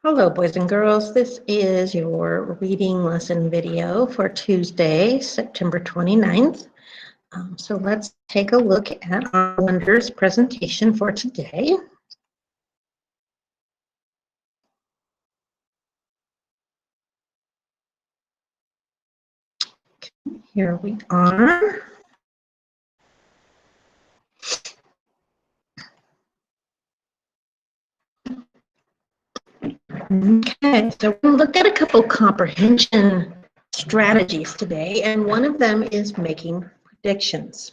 Hello, boys and girls. This is your reading lesson video for Tuesday, September 29th. So let's take a look at our Wonders presentation for today. Here we are. Okay, so we'll look at a couple comprehension strategies today, and one of them is making predictions.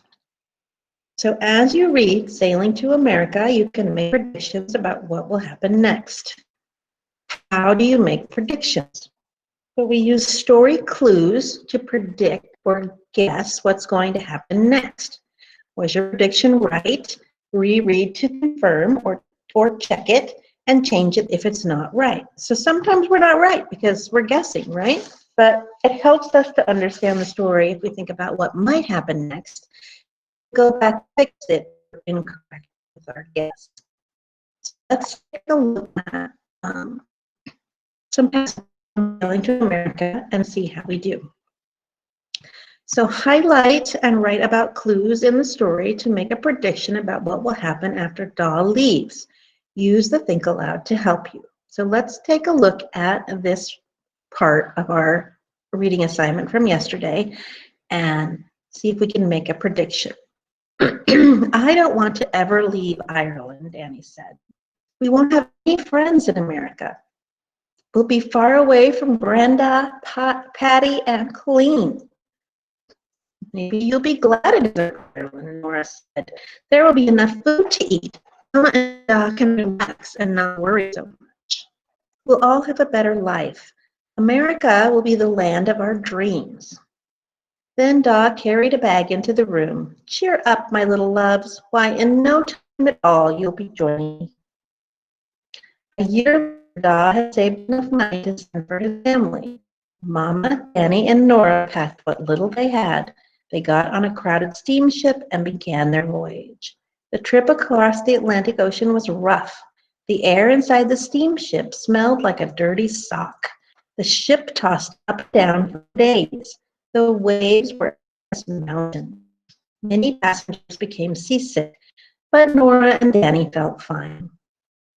So as you read Sailing to America, you can make predictions about what will happen next. How do you make predictions? So we use story clues to predict or guess what's going to happen next. Was your prediction right? Reread to confirm or check it and change it if it's not right. So sometimes we're not right because we're guessing, right? But it helps us to understand the story if we think about what might happen next. Go back and fix it incorrect with our guess. So let's take a look at some passages Sailing to America and see how we do. So highlight and write about clues in the story to make a prediction about what will happen after Dahl leaves. Use the think aloud to help you. So let's take a look at this part of our reading assignment from yesterday and see if we can make a prediction. I don't want to ever leave Ireland, Danny said. We won't have any friends in America. We'll be far away from Brenda, Patty, and Colleen. Maybe you'll be glad it isn't Ireland, Nora said. There will be enough food to eat. Mama and Doc can relax and not worry so much. We'll all have a better life. America will be the land of our dreams. Then Doc carried a bag into the room. Cheer up, my little loves. Why, in no time at all, you'll be joining me. A year later, Doc had saved enough money to send for his family. Mama, Danny, and Nora packed what little they had. They got on a crowded steamship and began their voyage. The trip across the Atlantic Ocean was rough. The air inside the steamship smelled like a dirty sock. The ship tossed up and down for days. The waves were as mountains. Many passengers became seasick, but Nora and Danny felt fine.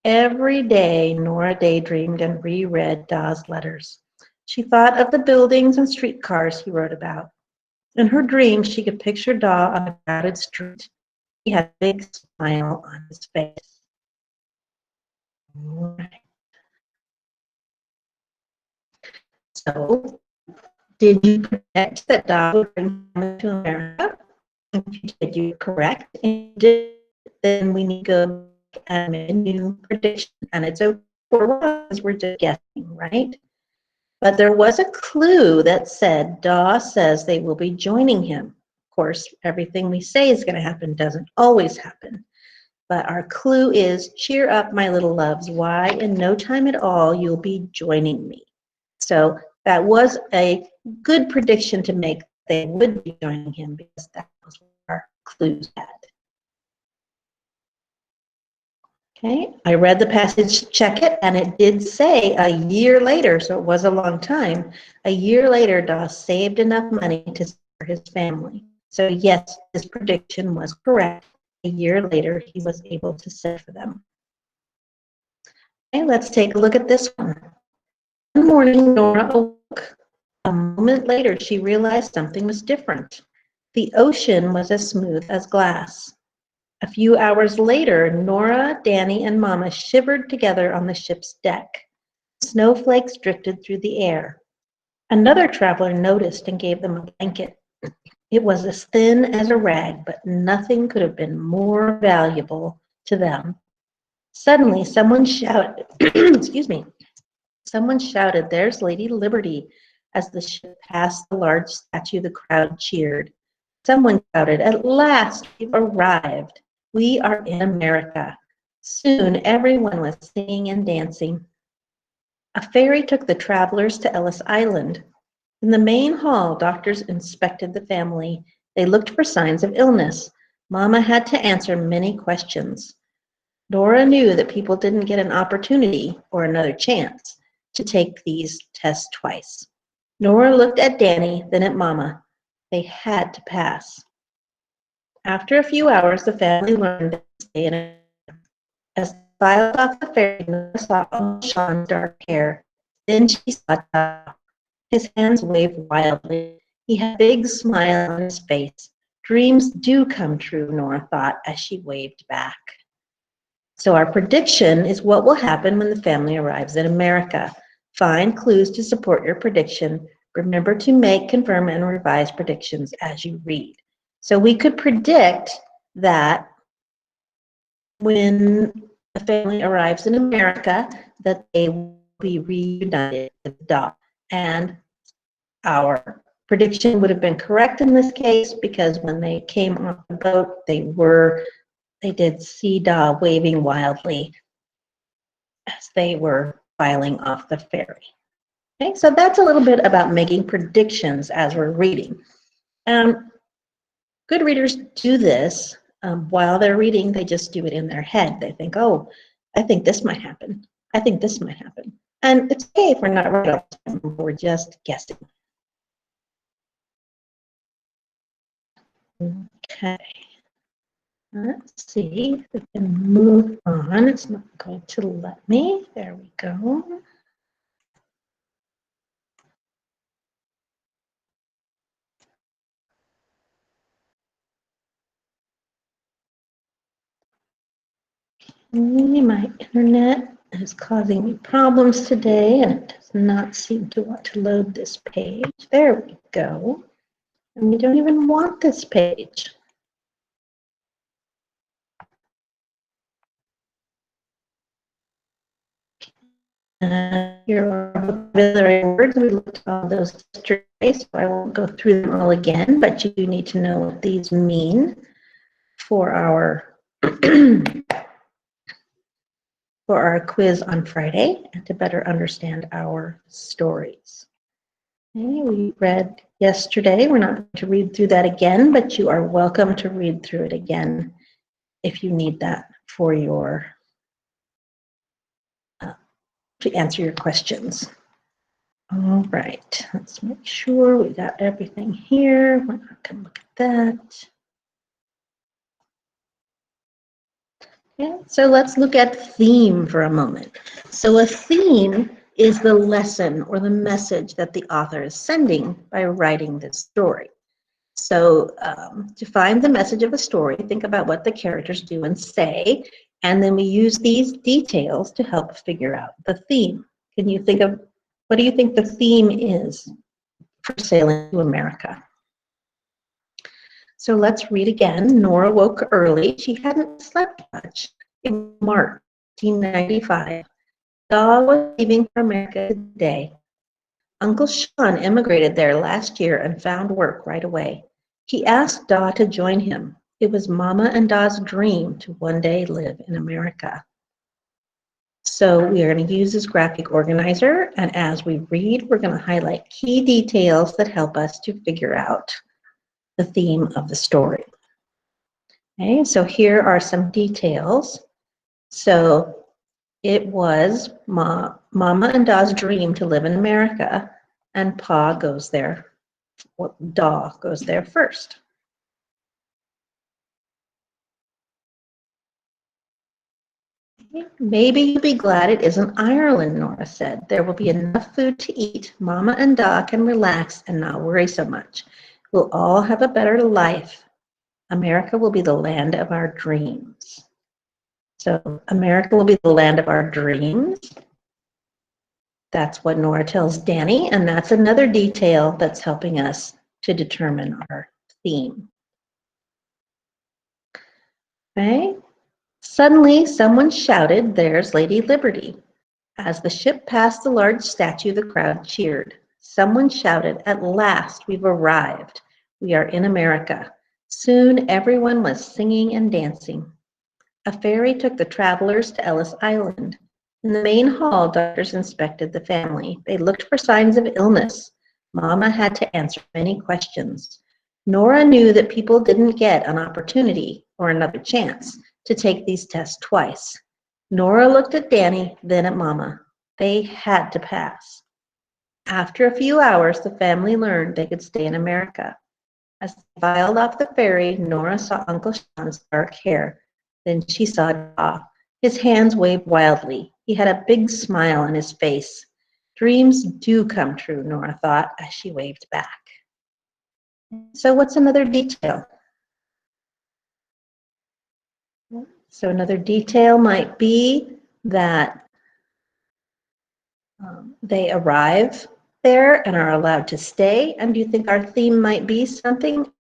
Every day, Nora daydreamed and reread Da's letters. She thought of the buildings and streetcars he wrote about. In her dreams, she could picture Da on a crowded street. He had a big smile on his face. All right. So, did you predict that Da would bring family to America? If you did, you're correct. And did, then we need to go and make a new prediction. And it's okay because we're just guessing, right? But there was a clue that said Da says they will be joining him. Of course, everything we say is going to happen doesn't always happen. But our clue is, cheer up, my little loves. Why, in no time at all, you'll be joining me. So that was a good prediction to make. They would be joining him because that was what our clues had. Okay, I read the passage, check it, and it did say a year later, so it was a long time. A year later, Doss saved enough money to support his family. So yes, his prediction was correct. A year later, he was able to send for them. Okay, let's take a look at this one. One morning, Nora awoke. A moment later, she realized something was different. The ocean was as smooth as glass. A few hours later, Nora, Danny, and Mama shivered together on the ship's deck. Snowflakes drifted through the air. Another traveler noticed and gave them a blanket. It was as thin as a rag, but nothing could have been more valuable to them. Suddenly, someone shouted, excuse me, someone shouted, "There's Lady Liberty." As the ship passed the large statue, the crowd cheered. Someone shouted, "At last, we've arrived. We are in America." Soon, everyone was singing and dancing. A ferry took the travelers to Ellis Island. In the main hall, doctors inspected the family. They looked for signs of illness. Mama had to answer many questions. Nora knew that people didn't get an opportunity or another chance to take these tests twice. Nora looked at Danny, then at Mama. They had to pass. After a few hours, the family learned to stay in a. As they filed off the ferry, Nora saw Uncle Sean's dark hair. Then she saw Doc. His hands waved wildly. He had a big smile on his face. Dreams do come true, Nora thought as she waved back. So our prediction is what will happen when the family arrives in America. Find clues to support your prediction. Remember to make, confirm, and revise predictions as you read. So we could predict that when the family arrives in America, that they will be reunited with Doc. And our prediction would have been correct in this case because when they came off the boat, they did see Da waving wildly as they were filing off the ferry. Okay, so that's a little bit about making predictions as we're reading. Good readers do this while they're reading. They just do it in their head. They think, oh, I think this might happen. I think this might happen. And it's okay if we're not right all the time. We're just guessing. Okay. Let's see if we can move on. It's not going to let me. There we go. My internet is causing me problems today, and it does not seem to want to load this page. There we go. And we don't even want this page. Here are vocabulary words. We looked at all those yesterday, so I won't go through them all again, but you do need to know what these mean for our for our quiz on Friday and to better understand our stories. Okay, we read yesterday. We're not going to read through that again, but you are welcome to read through it again if you need that for your to answer your questions. All right, let's make sure we got everything here. We're not going to look at that. Okay, so let's look at theme for a moment. So a theme is the lesson or the message that the author is sending by writing this story. So to find the message of a story, think about what the characters do and say, and then we use these details to help figure out the theme. Can you think of, what do you think the theme is for Sailing to America? So let's read again. Nora woke early. She hadn't slept much. It was March 1995. Da was leaving for America today. Uncle Sean immigrated there last year and found work right away. He asked Da to join him. It was Mama and Da's dream to one day live in America. So we are going to use this graphic organizer, and as we read, we're going to highlight key details that help us to figure out the theme of the story. Okay, so here are some details. So it was Mama and Da's dream to live in America, and Pa goes there. Well, Da goes there first. Maybe you'll be glad it isn't Ireland, Nora said. There will be enough food to eat. Mama and Da can relax and not worry so much. We'll all have a better life. America will be the land of our dreams. So America will be the land of our dreams. That's what Nora tells Danny, and that's another detail that's helping us to determine our theme. Okay. Suddenly, someone shouted, "There's Lady Liberty." As the ship passed the large statue, the crowd cheered. Someone shouted, "At last, we've arrived. We are in America." Soon, everyone was singing and dancing. A ferry took the travelers to Ellis Island. In the main hall, doctors inspected the family. They looked for signs of illness. Mama had to answer many questions. Nora knew that people didn't get an opportunity or another chance to take these tests twice. Nora looked at Danny, then at Mama. They had to pass. After a few hours, the family learned they could stay in America. As they filed off the ferry, Nora saw Uncle Sean's dark hair. Then she saw Pa. His hands waved wildly. He had a big smile on his face. Dreams do come true, Nora thought as she waved back. So what's another detail? So another detail might be that they arrive there and are allowed to stay. And do you think our theme might be something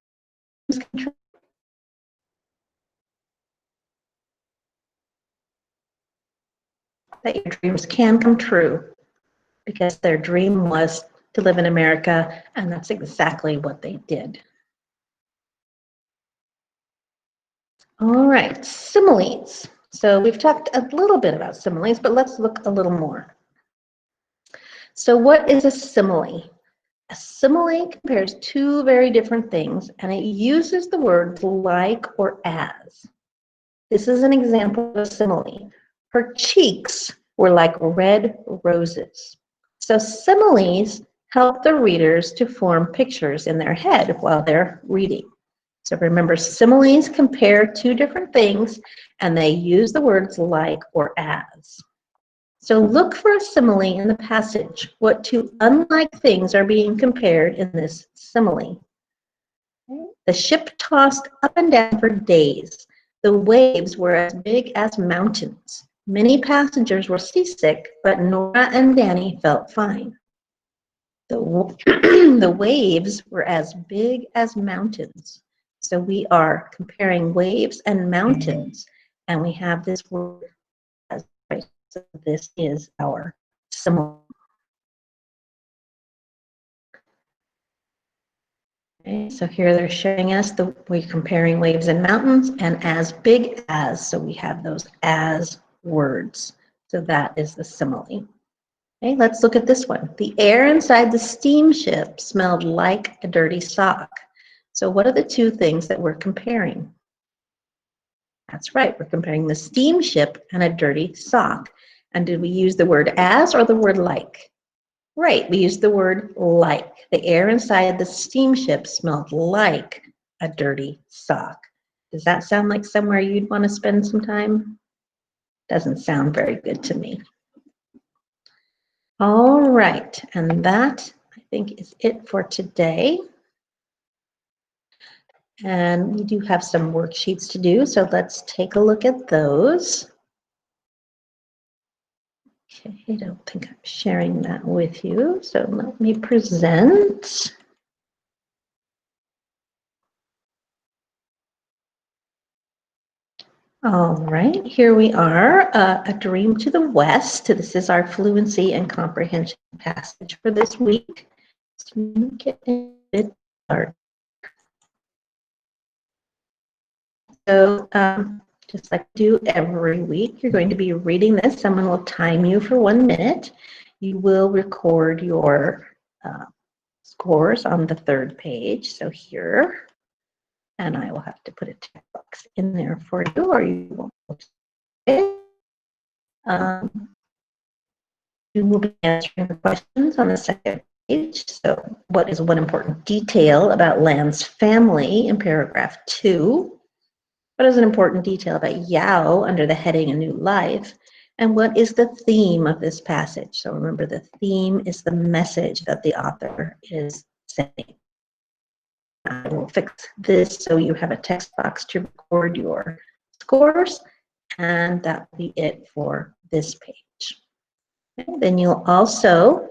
that your dreams can come true? Because their dream was to live in America, and that's exactly what they did. All right, similes. So we've talked a little bit about similes, but let's look a little more. So what is a simile? A simile compares two very different things, and it uses the words like or as. This is an example of a simile. Her cheeks were like red roses. So similes help the readers to form pictures in their head while they're reading. So remember, similes compare two different things, and they use the words like or as. So look for a simile in the passage. What two unlike things are being compared in this simile? The ship tossed up and down for days. The waves were as big as mountains. Many passengers were seasick, but Nora and Danny felt fine. The waves were as big as mountains. So we are comparing waves and mountains, and we have this word as right. So this is our simile. Okay, so here they're showing us we're comparing waves and mountains and as big as, so we have those as words. So that is the simile. Okay, let's look at this one. The air inside the steamship smelled like a dirty sock. So what are the two things that we're comparing? That's right, we're comparing the steamship and a dirty sock. And did we use the word as or the word like? Right, we used the word like. The air inside the steamship smelled like a dirty sock. Does that sound like somewhere you'd want to spend some time? Doesn't sound very good to me. All right, and that, I think, is it for today. And we do have some worksheets to do, so let's take a look at those. Okay, I don't think I'm sharing that with you, so let me present. All right, here we are, A Dream to the West. This is our Fluency and Comprehension passage for this week. So get it started. So just like I do every week, you're going to be reading this. Someone will time you for 1 minute. You will record your scores on the third page. So here, and I will have to put a text box in there for you, or you won't. You will be answering the questions on the second page. So what is one important detail about Lan's family in paragraph 2? What is an important detail about Yao under the heading A New Life? And what is the theme of this passage? So remember, the theme is the message that the author is saying. I will fix this so you have a text box to record your scores, and that will be it for this page. Okay, then you'll also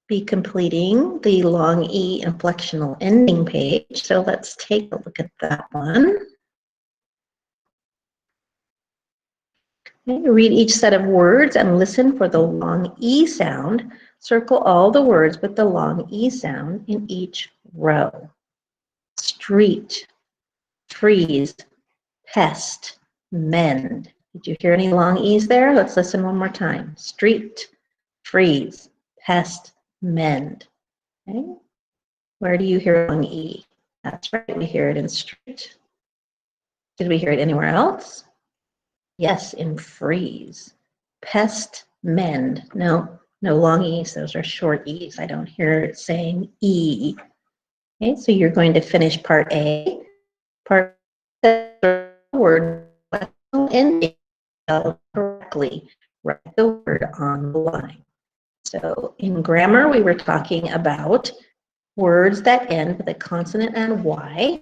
be completing the long E inflectional ending page. So let's take a look at that one. Okay, read each set of words and listen for the long E sound. Circle all the words with the long E sound in each row. Street, freeze, pest, mend. Did you hear any long E's there? Let's listen one more time. Street, freeze, pest, mend. Okay. Where do you hear long E? That's right, we hear it in street. Did we hear it anywhere else? Yes, in freeze. Pest, mend. No, no long E's. Those are short E's. I don't hear it saying E. Okay, so you're going to finish part A. Part word ending correctly. Write the word on the line. So in grammar, we were talking about words that end with a consonant and Y.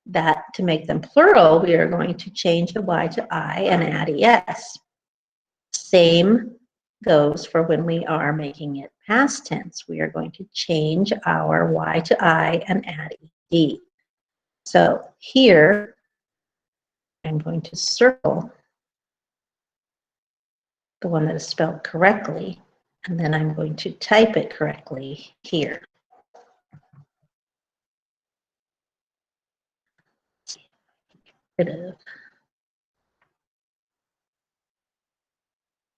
That to make them plural, we are going to change the Y to I and add ES. Same goes for when we are making it past tense. We are going to change our Y to I and add ED. So here, I'm going to circle the one that is spelled correctly, and then I'm going to type it correctly here.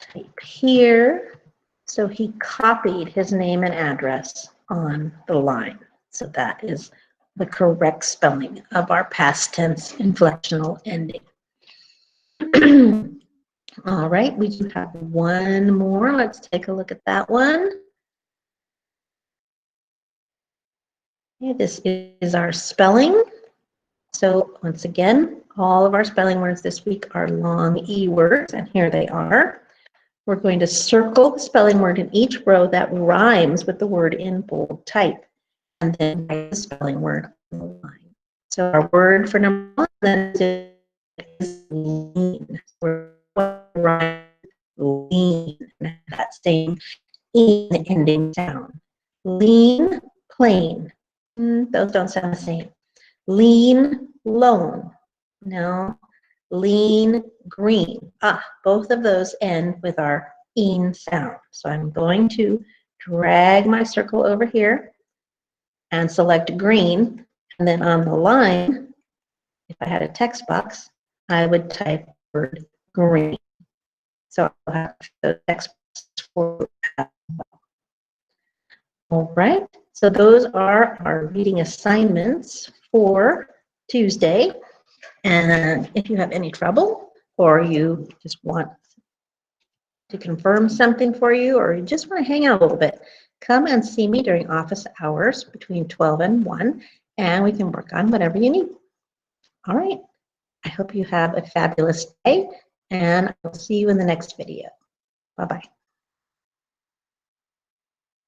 Type here. So he copied his name and address on the line. So that is the correct spelling of our past tense inflectional ending. All right, we do have one more. Let's take a look at that one. Okay, this is our spelling. So once again, all of our spelling words this week are long E words, and here they are. We're going to circle the spelling word in each row that rhymes with the word in bold type, and then write the spelling word on the line. So our word for number one is lean. Lean, that same in ending sound. Lean, plain. Those don't sound the same. Lean, lone. No. Lean, green. Both of those end with our "een" sound. So I'm going to drag my circle over here and select green. And then on the line, if I had a text box, I would type the word green. So I'll have the text box for that. All right. So those are our reading assignments for Tuesday. And if you have any trouble, or you just want to confirm something for you, or you just want to hang out a little bit, come and see me during office hours between 12 and 1, and we can work on whatever you need. All right. I hope you have a fabulous day, and I'll see you in the next video. Bye-bye.